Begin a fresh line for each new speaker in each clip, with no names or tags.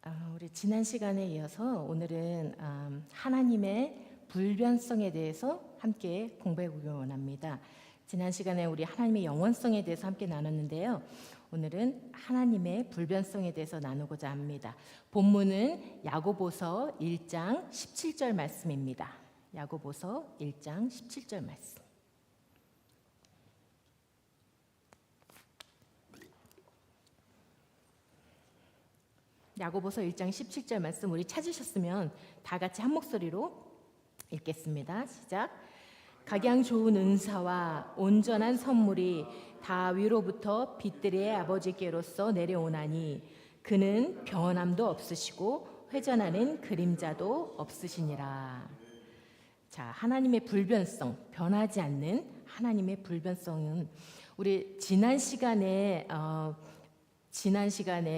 어, 우리 지난 시간에 이어서 오늘은 하나님의 불변성에 대해서 함께 공부해 보기 원합니다. 지난 시간에 우리 하나님의 영원성에 대해서 함께 나눴는데요. 오늘은 하나님의 불변성에 대해서 나누고자 합니다. 본문은 야고보서 1장 17절 말씀입니다. 야고보서 1장 17절 말씀. 야고보서 1장 17절 말씀 우리 찾으셨으면 다 같이 한 목소리로 읽겠습니다. 시작. 각양 좋은 은사와 온전한 선물이 다 위로부터 빛들의 아버지께로서 내려오나니 그는 변함도 없으시고 회전하는 그림자도 없으시니라. 자, 하나님의 불변성, 변하지 않는 하나님의 불변성은 우리 지난 시간에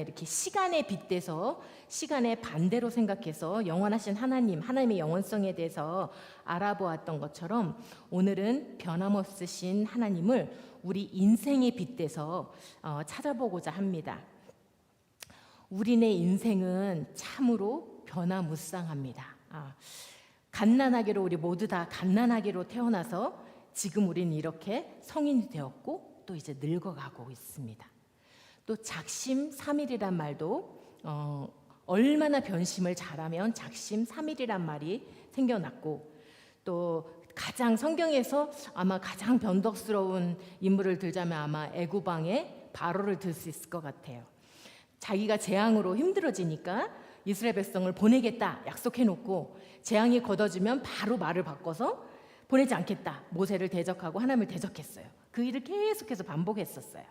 이렇게 시간에 빗대서 시간의 반대로 생각해서 영원하신 하나님의 영원성에 대해서 알아보았던 것처럼 오늘은 변함없으신 하나님을 우리 인생에 빗대서 찾아보고자 합니다. 우리네 인생은 참으로 변화무쌍합니다. 갓난아기로 우리 모두 다 갓난아기로 태어나서 지금 우리는 이렇게 성인이 되었고 또 이제 늙어가고 있습니다. 또 작심삼일이란 말도 얼마나 변심을 잘하면 작심삼일이란 말이 생겨났고, 또 가장 성경에서 아마 가장 변덕스러운 인물을 들자면 아마 애구방의 바로를 들 수 있을 것 같아요. 자기가 재앙으로 힘들어지니까 이스라엘 백성을 보내겠다 약속해놓고 재앙이 걷어지면 바로 말을 바꿔서 보내지 않겠다, 모세를 대적하고 하나님을 대적했어요. 그 일을 계속해서 반복했었어요.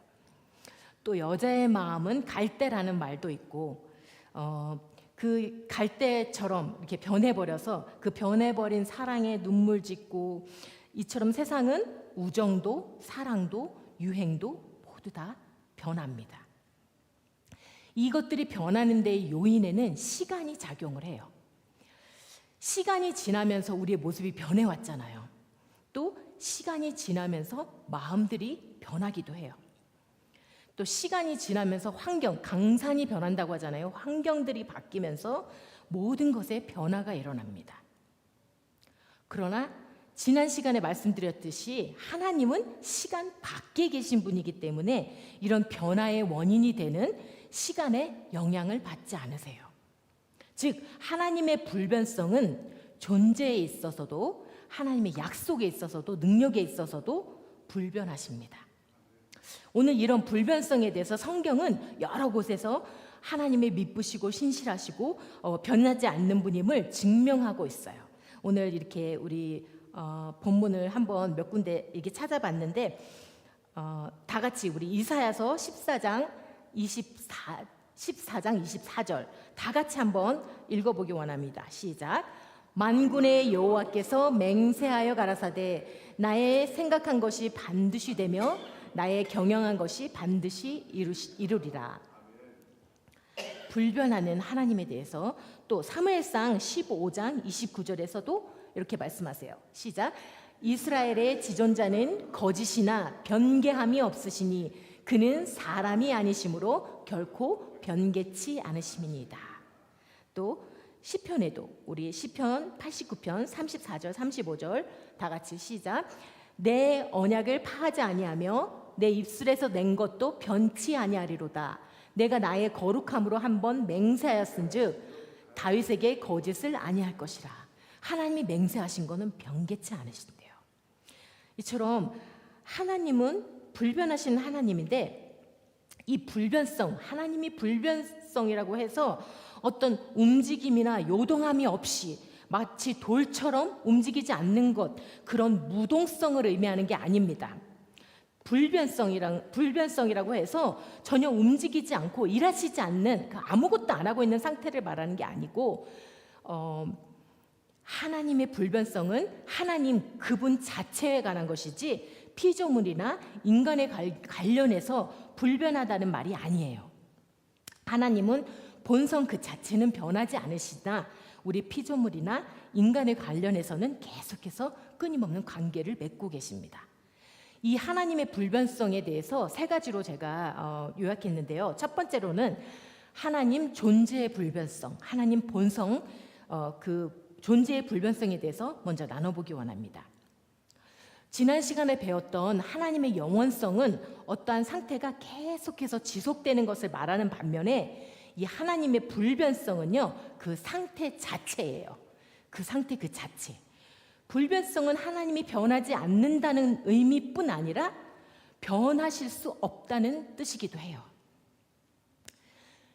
또 여자의 마음은 갈대라는 말도 있고, 그 갈대처럼 이렇게 변해버려서 그 변해버린 사랑에 눈물 짓고, 이처럼 세상은 우정도 사랑도 유행도 모두 다 변합니다. 이것들이 변하는 데의 요인에는 시간이 작용을 해요. 시간이 지나면서 우리의 모습이 변해왔잖아요. 또 시간이 지나면서 마음들이 변하기도 해요. 또 시간이 지나면서 환경, 강산이 변한다고 하잖아요. 환경들이 바뀌면서 모든 것에 변화가 일어납니다. 그러나 지난 시간에 말씀드렸듯이 하나님은 시간 밖에 계신 분이기 때문에 이런 변화의 원인이 되는 시간에 영향을 받지 않으세요. 즉 하나님의 불변성은 존재에 있어서도, 하나님의 약속에 있어서도, 능력에 있어서도 불변하십니다. 오늘 이런 불변성에 대해서 성경은 여러 곳에서 하나님의 미쁘시고 신실하시고 변하지 않는 분임을 증명하고 있어요. 오늘 이렇게 우리 본문을 한번 몇 군데 이렇게 찾아봤는데, 다 같이 우리 이사야서 14장 24절 다 같이 한번 읽어보기 원합니다. 시작. 만군의 여호와께서 맹세하여 가라사대 나의 생각한 것이 반드시 되며 나의 경영한 것이 반드시 이루리라. 불변하는 하나님에 대해서 또 사무엘상 15장 29절에서도 이렇게 말씀하세요. 시작. 이스라엘의 지존자는 거짓이나 변개함이 없으시니 그는 사람이 아니심으로 결코 변개치 않으심이니이다. 또 시편에도 우리 시편 89편 34절 35절 다 같이 시작. 내 언약을 파하지 아니하며 내 입술에서 낸 것도 변치 아니하리로다. 내가 나의 거룩함으로 한번 맹세하였은즉 다윗에게 거짓을 아니할 것이라. 하나님이 맹세하신 거는 변개치 않으신대요. 이처럼 하나님은 불변하신 하나님인데, 이 불변성, 하나님이 불변성이라고 해서 어떤 움직임이나 요동함이 없이 마치 돌처럼 움직이지 않는 것, 그런 무동성을 의미하는 게 아닙니다. 불변성이라고 해서 전혀 움직이지 않고 일하시지 않는, 아무것도 안 하고 있는 상태를 말하는 게 아니고, 하나님의 불변성은 하나님 그분 자체에 관한 것이지 피조물이나 인간에 관련해서 불변하다는 말이 아니에요. 하나님은 본성 그 자체는 변하지 않으시나 우리 피조물이나 인간에 관련해서는 계속해서 끊임없는 관계를 맺고 계십니다. 이 하나님의 불변성에 대해서 세 가지로 제가 요약했는데요. 첫 번째로는 하나님 존재의 불변성, 하나님 본성, 그 존재의 불변성에 대해서 먼저 나눠보기 원합니다. 지난 시간에 배웠던 하나님의 영원성은 어떠한 상태가 계속해서 지속되는 것을 말하는 반면에 이 하나님의 불변성은요, 그 상태 자체예요. 그 상태 그 자체. 불변성은 하나님이 변하지 않는다는 의미뿐 아니라 변하실 수 없다는 뜻이기도 해요.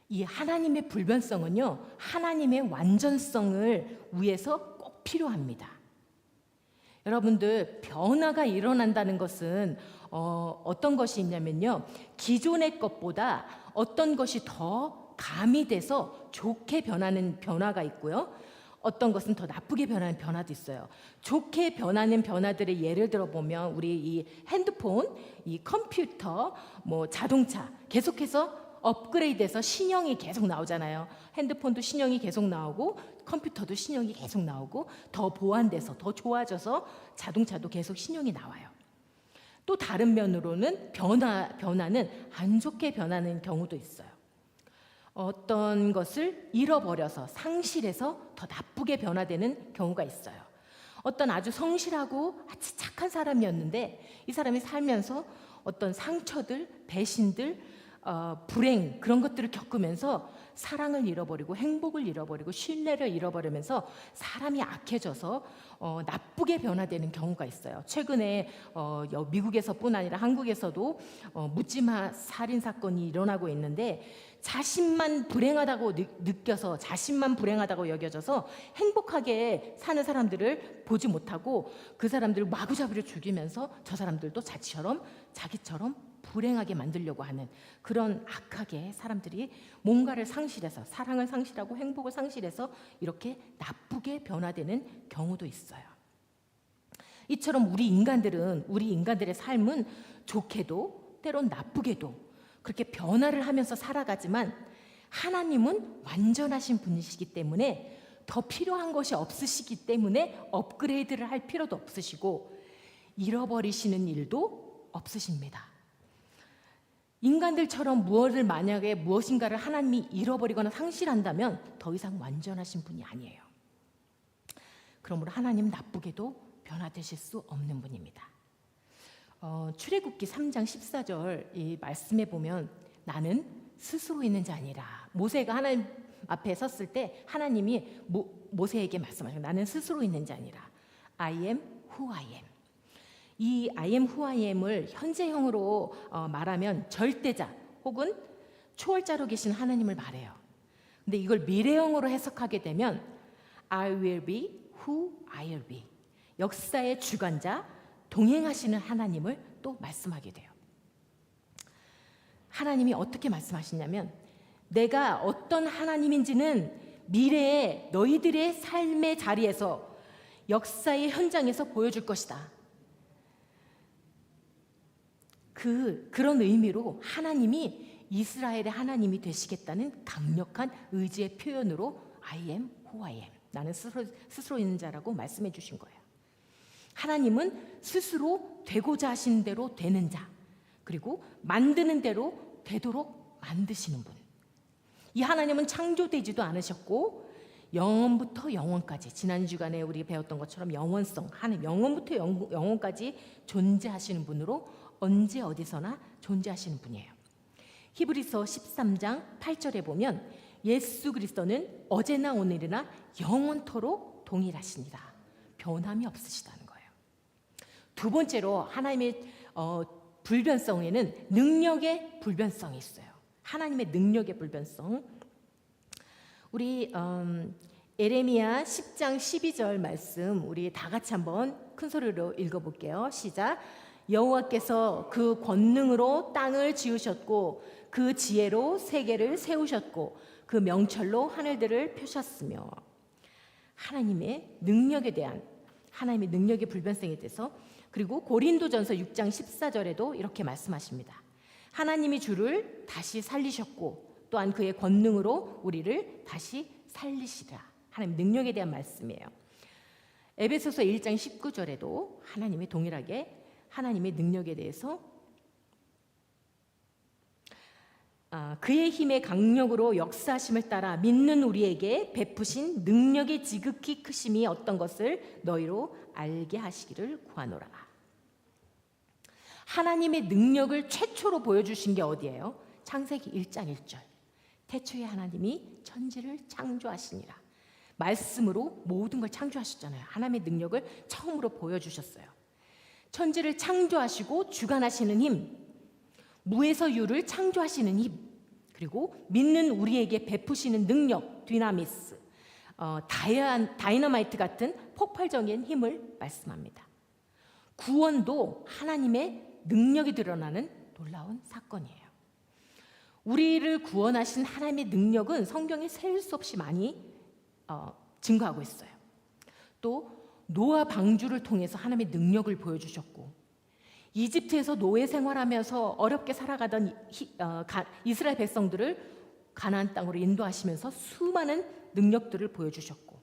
이 하나님의 불변성은요, 하나님의 완전성을 위해서 꼭 필요합니다. 여러분들, 변화가 일어난다는 것은 어떤 것이 있냐면요, 기존의 것보다 어떤 것이 더 가미돼서 좋게 변하는 변화가 있고요, 어떤 것은 더 나쁘게 변하는 변화도 있어요. 좋게 변하는 변화들의 예를 들어보면 우리 이 핸드폰, 이 컴퓨터, 뭐 자동차 계속해서 업그레이드해서 신형이 계속 나오잖아요. 핸드폰도 신형이 계속 나오고 컴퓨터도 신형이 계속 나오고 더 보완돼서 더 좋아져서 자동차도 계속 신형이 나와요. 또 다른 면으로는 변화는 안 좋게 변하는 경우도 있어요. 어떤 것을 잃어버려서 상실해서 더 나쁘게 변화되는 경우가 있어요. 어떤 아주 성실하고 아주 착한 사람이었는데 이 사람이 살면서 어떤 상처들, 배신들, 불행 그런 것들을 겪으면서 사랑을 잃어버리고 행복을 잃어버리고 신뢰를 잃어버리면서 사람이 악해져서 나쁘게 변화되는 경우가 있어요. 최근에 미국에서뿐 아니라 한국에서도 묻지마 살인 사건이 일어나고 있는데 자신만 불행하다고 느껴서 자신만 불행하다고 여겨져서 행복하게 사는 사람들을 보지 못하고 그 사람들을 마구잡이로 죽이면서 저 사람들도 자기처럼 불행하게 만들려고 하는 그런 악하게 사람들이 뭔가를 상실해서 사랑을 상실하고 행복을 상실해서 이렇게 나쁘게 변화되는 경우도 있어요. 이처럼 우리 인간들의 삶은 좋게도 때론 나쁘게도 그렇게 변화를 하면서 살아가지만 하나님은 완전하신 분이시기 때문에 더 필요한 것이 없으시기 때문에 업그레이드를 할 필요도 없으시고 잃어버리시는 일도 없으십니다. 인간들처럼 만약에 무엇인가를 하나님이 잃어버리거나 상실한다면 더 이상 완전하신 분이 아니에요. 그러므로 하나님 나쁘게도 변화되실 수 없는 분입니다. 출애굽기 3장 14절 이 말씀에 보면 나는 스스로 있는 자 아니라 모세가 하나님 앞에 섰을 때 하나님이 모세에게 말씀하셔요. 나는 스스로 있는 자 아니라 I am who I am. 이 I am who I am을 현재형으로 말하면 절대자 혹은 초월자로 계신 하나님을 말해요. 근데 이걸 미래형으로 해석하게 되면 I will be who I will be. 역사의 주관자 동행하시는 하나님을 또 말씀하게 돼요. 하나님이 어떻게 말씀하시냐면 내가 어떤 하나님인지는 미래에 너희들의 삶의 자리에서 역사의 현장에서 보여줄 것이다. 그런 의미로 하나님이 이스라엘의 하나님이 되시겠다는 강력한 의지의 표현으로 I am who I am. 나는 스스로 있는 자라고 말씀해 주신 거예요. 하나님은 스스로 되고자 하신 대로 되는 자, 그리고 만드는 대로 되도록 만드시는 분. 이 하나님은 창조되지도 않으셨고 영원부터 영원까지, 지난 주간에 우리 배웠던 것처럼 영원성, 하나님 영원부터 영원까지 존재하시는 분으로 언제 어디서나 존재하시는 분이에요. 히브리서 13장 8절에 보면 예수 그리스도는 어제나 오늘이나 영원토록 동일하시니라. 변함이 없으시다는 거예요. 두 번째로 하나님의 불변성에는 능력의 불변성이 있어요. 하나님의 능력의 불변성. 우리 에레미야 10장 12절 말씀 우리 다 같이 한번 큰 소리로 읽어볼게요. 시작. 여호와께서 그 권능으로 땅을 지으셨고 그 지혜로 세계를 세우셨고 그 명철로 하늘들을 펴셨으며. 하나님의 능력에 대한, 하나님의 능력의 불변성에 대해서. 그리고 고린도전서 6장 14절에도 이렇게 말씀하십니다. 하나님이 주를 다시 살리셨고 또한 그의 권능으로 우리를 다시 살리시라. 하나님 능력에 대한 말씀이에요. 에베소서 1장 19절에도 하나님이 동일하게 하나님의 능력에 대해서 그의 힘의 강력으로 역사하심을 따라 믿는 우리에게 베푸신 능력의 지극히 크심이 어떤 것을 너희로 알게 하시기를 구하노라. 하나님의 능력을 최초로 보여주신 게 어디예요? 창세기 1장 1절. 태초에 하나님이 천지를 창조하시니라. 말씀으로 모든 걸 창조하셨잖아요. 하나님의 능력을 처음으로 보여주셨어요. 천지를 창조하시고 주관하시는 힘, 무에서 유를 창조하시는 힘, 그리고 믿는 우리에게 베푸시는 능력, 디나미스, 다이너마이트 같은 폭발적인 힘을 말씀합니다. 구원도 하나님의 능력이 드러나는 놀라운 사건이에요. 우리를 구원하신 하나님의 능력은 성경에 셀 수 없이 많이 증거하고 있어요. 또 노아 방주를 통해서 하나님의 능력을 보여주셨고, 이집트에서 노예 생활하면서 어렵게 살아가던 이스라엘 백성들을 가나안 땅으로 인도하시면서 수많은 능력들을 보여주셨고,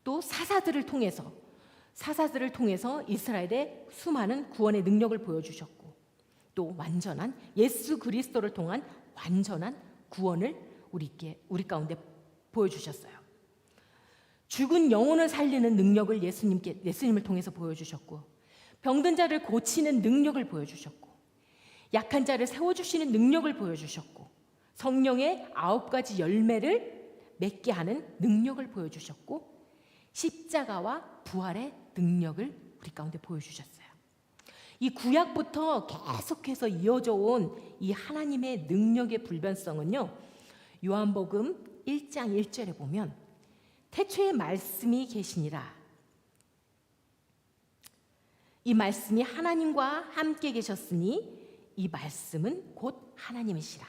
또 사사들을 통해서 이스라엘의 수많은 구원의 능력을 보여주셨고, 또 완전한 예수 그리스도를 통한 완전한 구원을 우리 가운데 보여주셨어요. 죽은 영혼을 살리는 능력을 예수님을 통해서 보여주셨고, 병든 자를 고치는 능력을 보여주셨고, 약한 자를 세워주시는 능력을 보여주셨고, 성령의 9가지 열매를 맺게 하는 능력을 보여주셨고, 십자가와 부활의 능력을 우리 가운데 보여주셨어요. 이 구약부터 계속해서 이어져 온 이 하나님의 능력의 불변성은요, 요한복음 1장 1절에 보면 태초에 말씀이 계시니라. 이 말씀이 하나님과 함께 계셨으니 이 말씀은 곧 하나님이시라.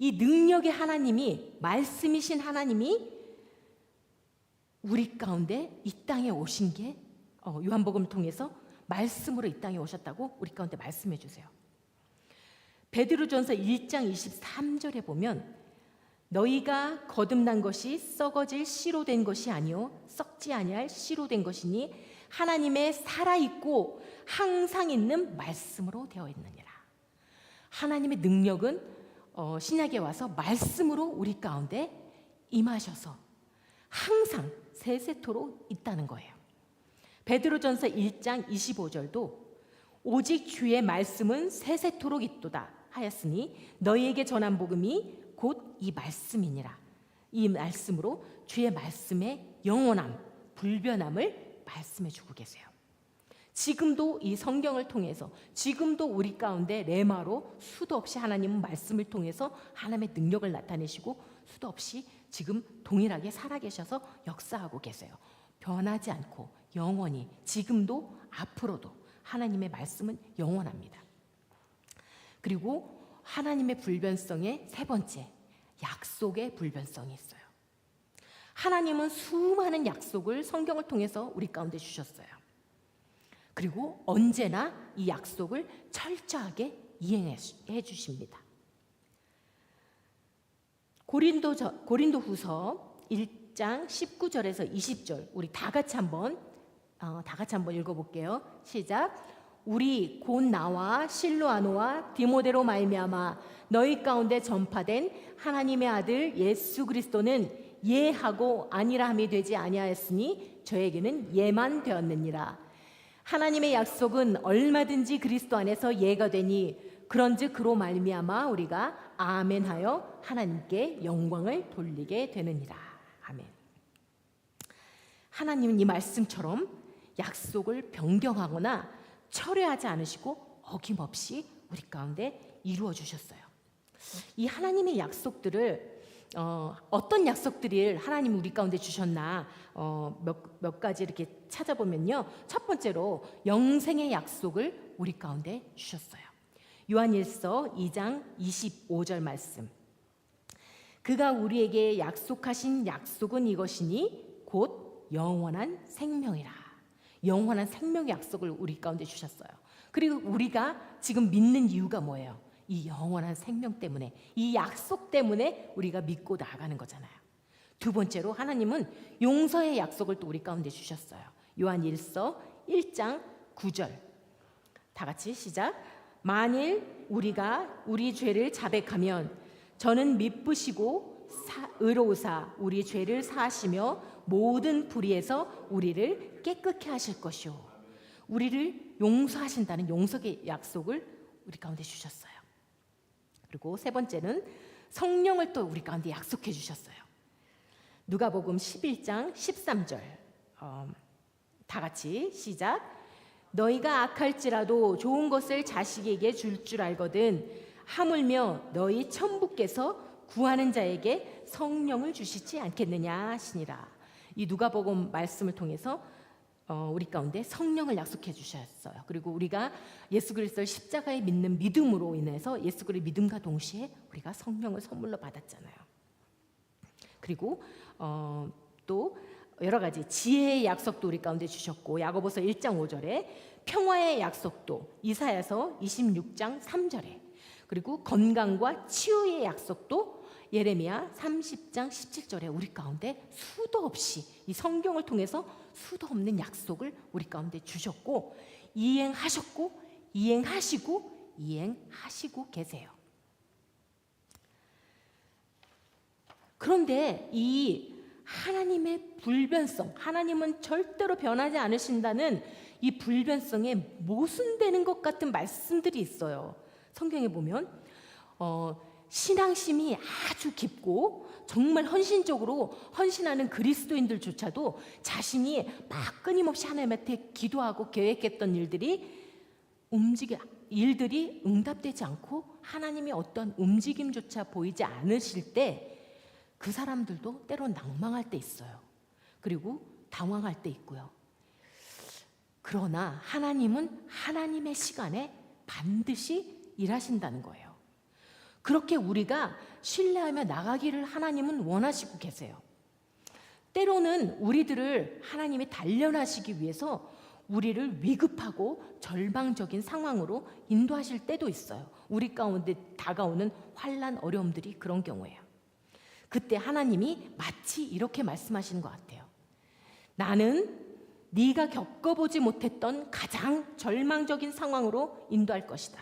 이 능력의 하나님이, 말씀이신 하나님이 우리 가운데 이 땅에 오신 게 요한복음을 통해서 말씀으로 이 땅에 오셨다고 우리 가운데 말씀해 주세요. 베드로전서 1장 23절에 보면 너희가 거듭난 것이 썩어질 씨로 된 것이 아니요 썩지 아니할 씨로 된 것이니 하나님의 살아있고 항상 있는 말씀으로 되어 있느니라. 하나님의 능력은 신약에 와서 말씀으로 우리 가운데 임하셔서 항상 세세토록 있다는 거예요. 베드로전서 1장 25절도 오직 주의 말씀은 세세토록 있도다 하였으니 너희에게 전한 복음이 곧 이 말씀이니라. 이 말씀으로 주의 말씀의 영원함, 불변함을 말씀해 주고 계세요. 지금도 이 성경을 통해서, 지금도 우리 가운데 레마로 수도 없이 하나님은 말씀을 통해서 하나님의 능력을 나타내시고 수도 없이 지금 동일하게 살아계셔서 역사하고 계세요. 변하지 않고 영원히, 지금도 앞으로도 하나님의 말씀은 영원합니다. 그리고 하나님의 불변성의 세 번째, 약속의 불변성이 있어요. 하나님은 수많은 약속을 성경을 통해서 우리 가운데 주셨어요. 그리고 언제나 이 약속을 철저하게 이행해 주십니다. 고린도후서 1장 19절에서 20절 우리 다 같이 한번 읽어볼게요. 시작. 우리 곧 나와 실로아노와 디모데로 말미암아 너희 가운데 전파된 하나님의 아들 예수 그리스도는 예하고 아니라함이 되지 아니하였으니 저에게는 예만 되었느니라. 하나님의 약속은 얼마든지 그리스도 안에서 예가 되니 그런즉 그로 말미암아 우리가 아멘하여 하나님께 영광을 돌리게 되느니라. 아멘. 하나님은 이 말씀처럼 약속을 변경하거나 철회하지 않으시고 어김없이 우리 가운데 이루어 주셨어요. 이 하나님의 약속들을 어떤 약속들을 하나님 우리 가운데 주셨나 몇 가지 이렇게 찾아보면요, 첫 번째로 영생의 약속을 우리 가운데 주셨어요. 요한일서 2장 25절 말씀. 그가 우리에게 약속하신 약속은 이것이니 곧 영원한 생명이라. 영원한 생명의 약속을 우리 가운데 주셨어요. 그리고 우리가 지금 믿는 이유가 뭐예요? 이 영원한 생명 때문에, 이 약속 때문에 우리가 믿고 나아가는 거잖아요. 두 번째로 하나님은 용서의 약속을 또 우리 가운데 주셨어요. 요한일서 1장 9절. 다 같이 시작. 만일 우리가 우리 죄를 자백하면 저는 미쁘시고 의로우사 우리 죄를 사하시며 모든 불의에서 우리를 깨끗게 하실 것이요. 우리를 용서하신다는 용서의 약속을 우리 가운데 주셨어요. 그리고 세 번째는 성령을 또 우리 가운데 약속해 주셨어요. 누가복음 11장 13절. 다 같이 시작. 너희가 악할지라도 좋은 것을 자식에게 줄 줄 알거든 하물며 너희 천부께서 구하는 자에게 성령을 주시지 않겠느냐 하시니라. 이 누가복음 말씀을 통해서 우리 가운데 성령을 약속해 주셨어요. 그리고 우리가 예수 그리스도를 십자가에 믿는 믿음으로 인해서 예수 그리스도의 믿음과 동시에 우리가 성령을 선물로 받았잖아요. 그리고 또 여러 가지 지혜의 약속도 우리 가운데 주셨고, 야고보서 1장 5절에 평화의 약속도 이사야서 26장 3절에, 그리고 건강과 치유의 약속도 예레미야 30장 17절에 우리 가운데 수도 없이 이 성경을 통해서 수도 없는 약속을 우리 가운데 주셨고, 이행하셨고 이행하시고 계세요. 그런데 이 하나님의 불변성, 하나님은 절대로 변하지 않으신다는 이 불변성에 모순되는 것 같은 말씀들이 있어요. 성경에 보면 신앙심이 아주 깊고 정말 헌신적으로 헌신하는 그리스도인들조차도 자신이 막 끊임없이 하나님한테 기도하고 계획했던 일들이 응답되지 않고 하나님이 어떤 움직임조차 보이지 않으실 때 그 사람들도 때론 낭망할 때 있어요. 그리고 당황할 때 있고요. 그러나 하나님은 하나님의 시간에 반드시 일하신다는 거예요. 그렇게 우리가 신뢰하며 나가기를 하나님은 원하시고 계세요. 때로는 우리들을 하나님이 단련하시기 위해서 우리를 위급하고 절망적인 상황으로 인도하실 때도 있어요. 우리 가운데 다가오는 환난, 어려움들이 그런 경우예요. 그때 하나님이 마치 이렇게 말씀하시는 것 같아요. 나는 네가 겪어보지 못했던 가장 절망적인 상황으로 인도할 것이다.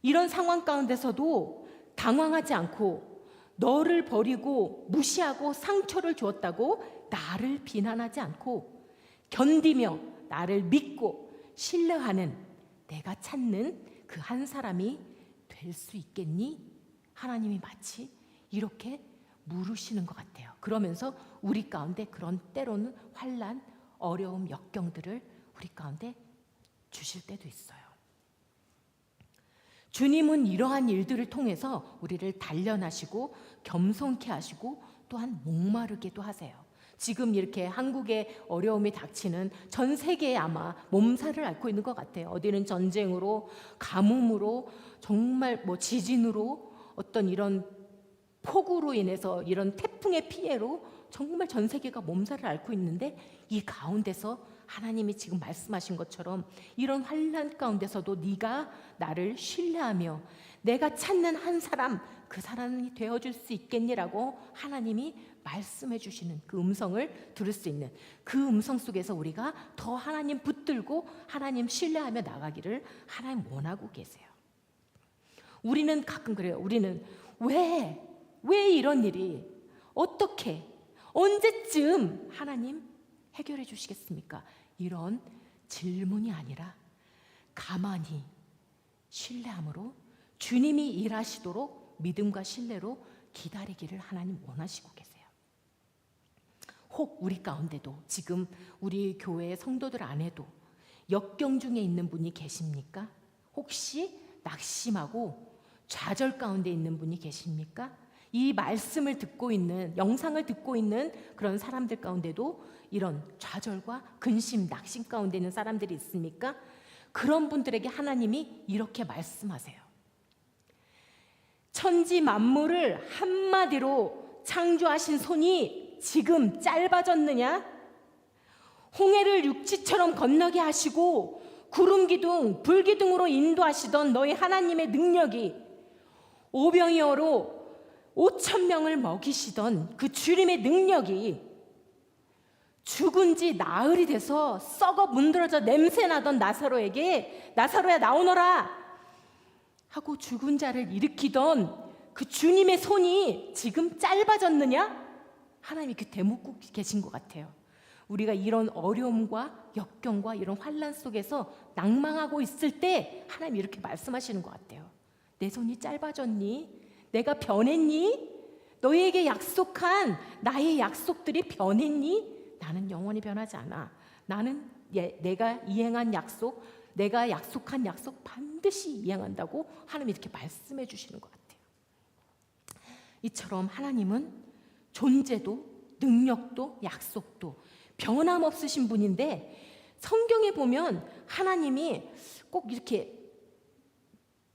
이런 상황 가운데서도 당황하지 않고 너를 버리고 무시하고 상처를 주었다고 나를 비난하지 않고 견디며 나를 믿고 신뢰하는 내가 찾는 그 한 사람이 될 수 있겠니? 하나님이 마치 이렇게 물으시는 것 같아요. 그러면서 우리 가운데 그런 때로는 환난, 어려움, 역경들을 우리 가운데 주실 때도 있어요. 주님은 이러한 일들을 통해서 우리를 단련하시고 겸손케 하시고 또한 목마르게도 하세요. 지금 이렇게 한국에 어려움이 닥치는 전 세계에 아마 몸살을 앓고 있는 것 같아요. 어디는 전쟁으로, 가뭄으로, 정말 지진으로, 어떤 이런 폭우로 인해서 이런 태풍의 피해로 정말 전 세계가 몸살을 앓고 있는데, 이 가운데서 하나님이 지금 말씀하신 것처럼 이런 환난 가운데서도 네가 나를 신뢰하며 내가 찾는 한 사람, 그 사람이 되어줄 수 있겠니라고 하나님이 말씀해 주시는 그 음성을 들을 수 있는, 그 음성 속에서 우리가 더 하나님 붙들고 하나님 신뢰하며 나가기를 하나님 원하고 계세요. 우리는 가끔 그래요. 우리는 왜 이런 일이, 어떻게, 언제쯤 하나님 해결해 주시겠습니까? 이런 질문이 아니라 가만히 신뢰함으로 주님이 일하시도록 믿음과 신뢰로 기다리기를 하나님 원하시고 계세요. 혹 우리 가운데도 지금 우리 교회 성도들 안에도 역경 중에 있는 분이 계십니까? 혹시 낙심하고 좌절 가운데 있는 분이 계십니까? 이 말씀을 듣고 있는, 영상을 듣고 있는 그런 사람들 가운데도 이런 좌절과 근심, 낙심 가운데 있는 사람들이 있습니까? 그런 분들에게 하나님이 이렇게 말씀하세요. 천지 만물을 한마디로 창조하신 손이 지금 짧아졌느냐? 홍해를 육지처럼 건너게 하시고 구름 기둥, 불 기둥으로 인도하시던 너희 하나님의 능력이 오병이어로 5,000명을 먹이시던 그 주님의 능력이 죽은 지 나흘이 돼서 썩어 문드러져 냄새나던 나사로에게 나사로야 나오너라 하고 죽은 자를 일으키던 그 주님의 손이 지금 짧아졌느냐? 하나님이 되묻고 계신 것 같아요. 우리가 이런 어려움과 역경과 이런 환난 속에서 낭망하고 있을 때 하나님이 이렇게 말씀하시는 것 같아요. 내 손이 짧아졌니? 내가 변했니? 너희에게 약속한 나의 약속들이 변했니? 나는 영원히 변하지 않아. 나는 내가 이행한 약속, 내가 약속한 약속 반드시 이행한다고 하나님이 이렇게 말씀해 주시는 것 같아요. 이처럼 하나님은 존재도 능력도 약속도 변함없으신 분인데, 성경에 보면 하나님이 꼭 이렇게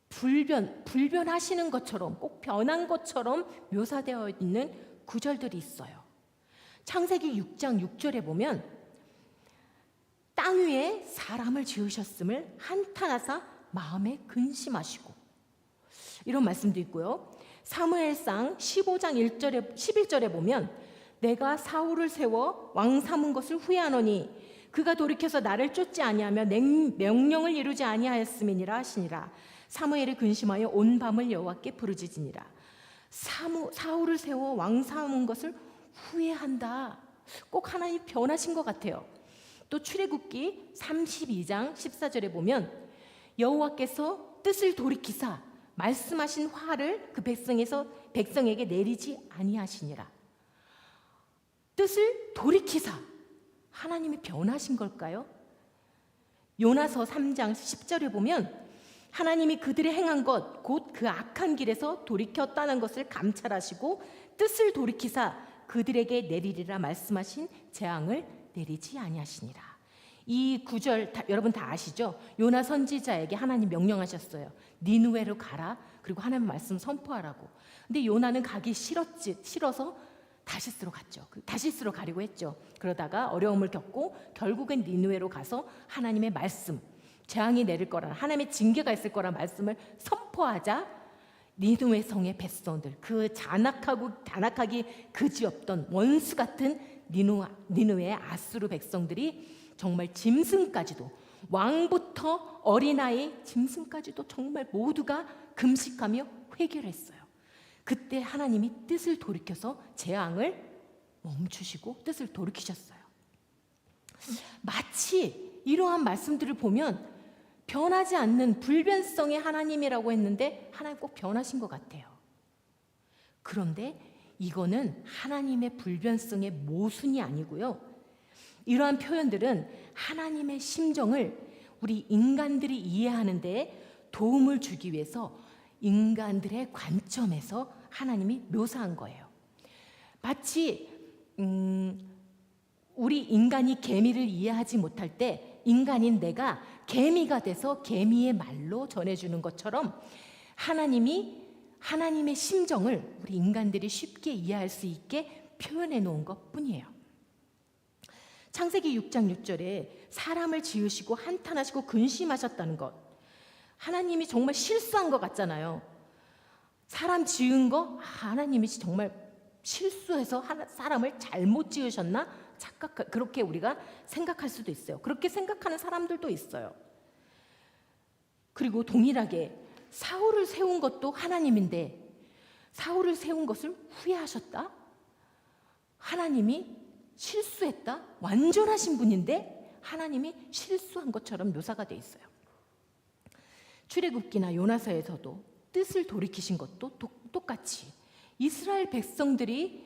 불변하시는 것처럼, 꼭 변한 것처럼 묘사되어 있는 구절들이 있어요. 창세기 6장 6절에 보면 땅 위에 사람을 지으셨음을 한탄하사 마음에 근심하시고, 이런 말씀도 있고요. 사무엘상 15장 11절에 보면 내가 사울을 세워 왕 삼은 것을 후회하노니 그가 돌이켜서 나를 쫓지 아니하며 내 명령을 이루지 아니하였음이니라 하시니라. 사무엘이 근심하여 온 밤을 여호와께 부르짖으니라. 사울을 세워 왕 삼은 것을 후회한다. 꼭 하나님이 변하신 것 같아요. 또 출애굽기 32장 14절에 보면 여호와께서 뜻을 돌이키사 말씀하신 화를 그 백성에게 내리지 아니하시니라. 뜻을 돌이키사, 하나님이 변하신 걸까요? 요나서 3장 10절에 보면 하나님이 그들의 행한 것 곧 그 악한 길에서 돌이켰다는 것을 감찰하시고 뜻을 돌이키사 그들에게 내리리라 말씀하신 재앙을 내리지 아니하시니라. 이 구절 여러분 다 아시죠? 요나 선지자에게 하나님 명령하셨어요. 니느웨로 가라. 그리고 하나님 말씀 선포하라고. 근데 요나는 가기 싫어서 다시스로 갔죠. 다시스로 가려고 했죠. 그러다가 어려움을 겪고 결국엔 니느웨로 가서 하나님의 말씀, 재앙이 내릴 거라, 하나님의 징계가 있을 거라 말씀을 선포하자 니느웨 성의 백성들, 그 잔악하기 그지없던 원수 같은 니느웨의 아수르 백성들이 정말 짐승까지도, 왕부터 어린아이 짐승까지도 정말 모두가 금식하며 회개를 했어요. 그때 하나님이 뜻을 돌이켜서 재앙을 멈추시고 뜻을 돌이키셨어요. 마치 이러한 말씀들을 보면 변하지 않는 불변성의 하나님이라고 했는데 하나님 꼭 변하신 것 같아요. 그런데 이거는 하나님의 불변성의 모순이 아니고요. 이러한 표현들은 하나님의 심정을 우리 인간들이 이해하는 데 도움을 주기 위해서 인간들의 관점에서 하나님이 묘사한 거예요. 마치 우리 인간이 개미를 이해하지 못할 때 인간인 내가 개미가 돼서 개미의 말로 전해주는 것처럼 하나님의 심정을 우리 인간들이 쉽게 이해할 수 있게 표현해 놓은 것뿐이에요. 창세기 6장 6절에 사람을 지으시고 한탄하시고 근심하셨다는 것, 하나님이 정말 실수한 것 같잖아요. 사람 지은 거 하나님이 정말 실수해서 사람을 잘못 지으셨나? 그렇게 우리가 생각할 수도 있어요. 그렇게 생각하는 사람들도 있어요. 그리고 동일하게 사울을 세운 것도 하나님인데 사울을 세운 것을 후회하셨다? 하나님이 실수했다? 완전하신 분인데 하나님이 실수한 것처럼 묘사가 돼 있어요. 출애굽기나 요나서에서도 뜻을 돌이키신 것도 똑같이 이스라엘 백성들이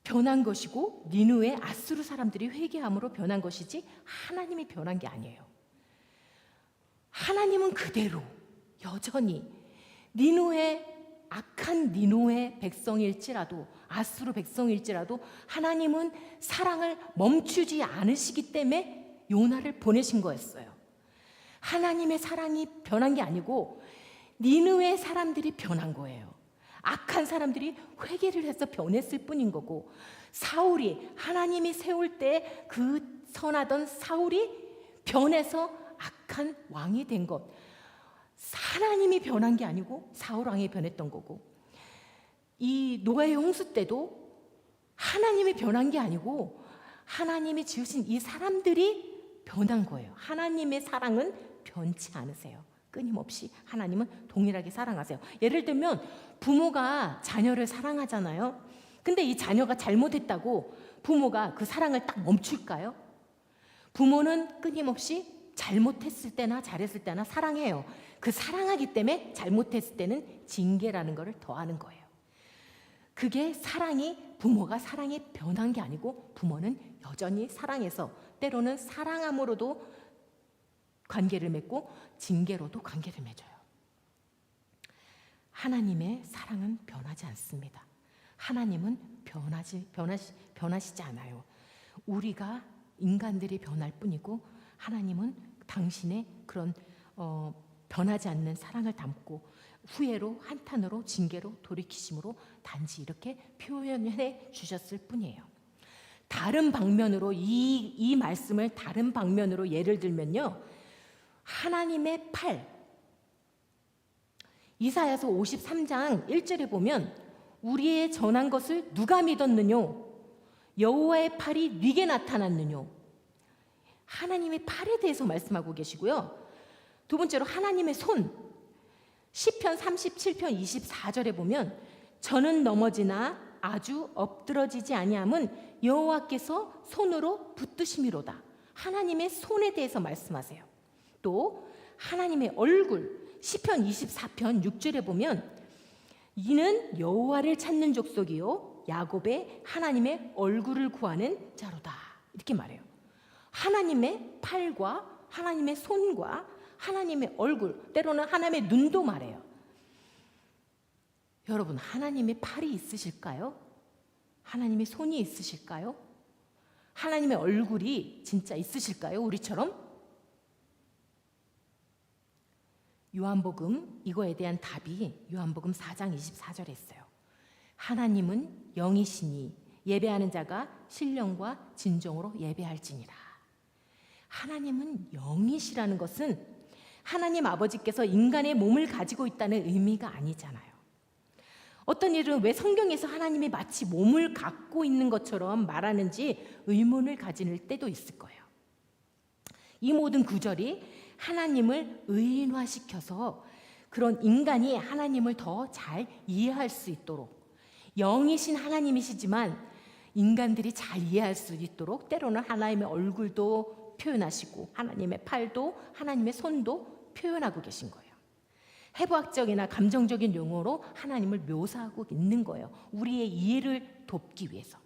변한 것이고 니느웨 아수르 사람들이 회개함으로 변한 것이지 하나님이 변한 게 아니에요. 하나님은 그대로 여전히 악한 니느웨 백성일지라도 아수르 백성일지라도 하나님은 사랑을 멈추지 않으시기 때문에 요나를 보내신 거였어요. 하나님의 사랑이 변한 게 아니고 니느웨 사람들이 변한 거예요. 악한 사람들이 회개를 해서 변했을 뿐인 거고, 사울이 하나님이 세울 때 그 선하던 사울이 변해서 악한 왕이 된 것, 하나님이 변한 게 아니고 사울 왕이 변했던 거고, 이 노아의 홍수 때도 하나님이 변한 게 아니고 하나님이 지으신 이 사람들이 변한 거예요. 하나님의 사랑은 변치 않으세요. 끊임없이 하나님은 동일하게 사랑하세요. 예를 들면 부모가 자녀를 사랑하잖아요. 근데 이 자녀가 잘못했다고 부모가 그 사랑을 딱 멈출까요? 부모는 끊임없이 잘못했을 때나 잘했을 때나 사랑해요. 그 사랑하기 때문에 잘못했을 때는 징계라는 것을 더하는 거예요. 그게 부모가 사랑이 변한 게 아니고 부모는 여전히 사랑해서 때로는 사랑함으로도 관계를 맺고 징계로도 관계를 맺어요. 하나님의 사랑은 변하지 않습니다. 하나님은 변하시지 않아요. 우리가 인간들이 변할 뿐이고 하나님은 당신의 그런 변하지 않는 사랑을 담고 후회로 한탄으로 징계로 돌이키심으로 단지 이렇게 표현해 주셨을 뿐이에요. 다른 방면으로 이 말씀을 다른 방면으로 예를 들면요. 하나님의 팔, 이사야서 53장 1절에 보면 우리의 전한 것을 누가 믿었느뇨? 여호와의 팔이 네게 나타났느뇨? 하나님의 팔에 대해서 말씀하고 계시고요. 두 번째로 하나님의 손, 시편 37편 24절에 보면 저는 넘어지나 아주 엎드러지지 아니함은 여호와께서 손으로 붙드심이로다. 하나님의 손에 대해서 말씀하세요. 또 하나님의 얼굴, 시편 24편 6절에 보면 이는 여호와를 찾는 족속이요 야곱의 하나님의 얼굴을 구하는 자로다. 이렇게 말해요. 하나님의 팔과 하나님의 손과 하나님의 얼굴, 때로는 하나님의 눈도 말해요. 여러분, 하나님의 팔이 있으실까요? 하나님의 손이 있으실까요? 하나님의 얼굴이 진짜 있으실까요? 우리처럼? 요한복음 이거에 대한 답이 요한복음 4장 24절에 있어요. 하나님은 영이시니 예배하는 자가 신령과 진정으로 예배할지니라. 하나님은 영이시라는 것은 하나님 아버지께서 인간의 몸을 가지고 있다는 의미가 아니잖아요. 어떤 일은 왜 성경에서 하나님이 마치 몸을 갖고 있는 것처럼 말하는지 의문을 가질 때도 있을 거예요. 이 모든 구절이 하나님을 의인화시켜서 그런 인간이 하나님을 더 잘 이해할 수 있도록, 영이신 하나님이시지만 인간들이 잘 이해할 수 있도록 때로는 하나님의 얼굴도 표현하시고 하나님의 팔도 하나님의 손도 표현하고 계신 거예요. 해부학적이나 감정적인 용어로 하나님을 묘사하고 있는 거예요. 우리의 이해를 돕기 위해서.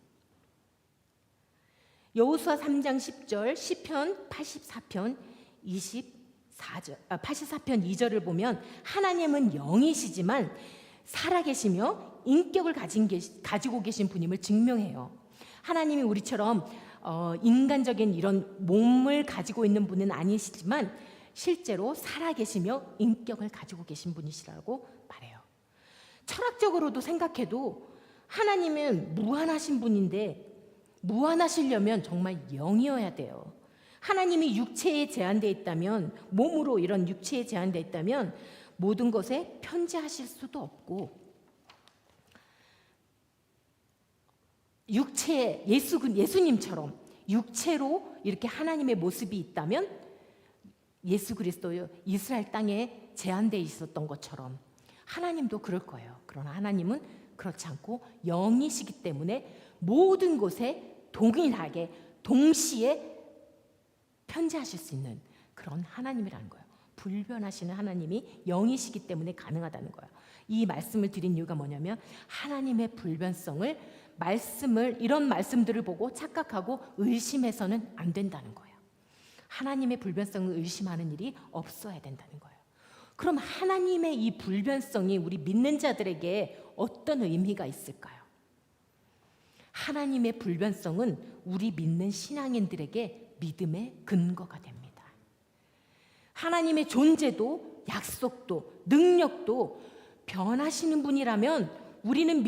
여호수아 3장 10절, 시편 84편 84편 2절을 보면 하나님은 영이시지만 살아계시며 인격을 가지고 계신 분임을 증명해요. 하나님이 우리처럼 인간적인 이런 몸을 가지고 있는 분은 아니시지만 실제로 살아계시며 인격을 가지고 계신 분이시라고 말해요. 철학적으로도 생각해도 하나님은 무한하신 분인데 무한하시려면 정말 영이어야 돼요. 하나님이 육체에 제한되어 있다면, 몸으로 이런 육체에 제한되어 있다면 모든 것에 편재하실 수도 없고, 예수님처럼 육체로 이렇게 하나님의 모습이 있다면 예수 그리스도요 이스라엘 땅에 제한되어 있었던 것처럼 하나님도 그럴 거예요. 그러나 하나님은 그렇지 않고 영이시기 때문에 모든 곳에 동일하게 동시에 편재하실 수 있는 그런 하나님이라는 거예요. 불변하시는 하나님이 영이시기 때문에 가능하다는 거예요. 이 말씀을 드린 이유가 뭐냐면 하나님의 불변성을 이런 말씀들을 보고 착각하고 의심해서는 안 된다는 거예요. 하나님의 불변성을 의심하는 일이 없어야 된다는 거예요. 그럼 하나님의 이 불변성이 우리 믿는 자들에게 어떤 의미가 있을까요? 하나님의 불변성은 우리 믿는 신앙인들에게 믿음의 근거가 됩니다. 하나님의 존재도 약속도 능력도 변하시는 분이라면 우리는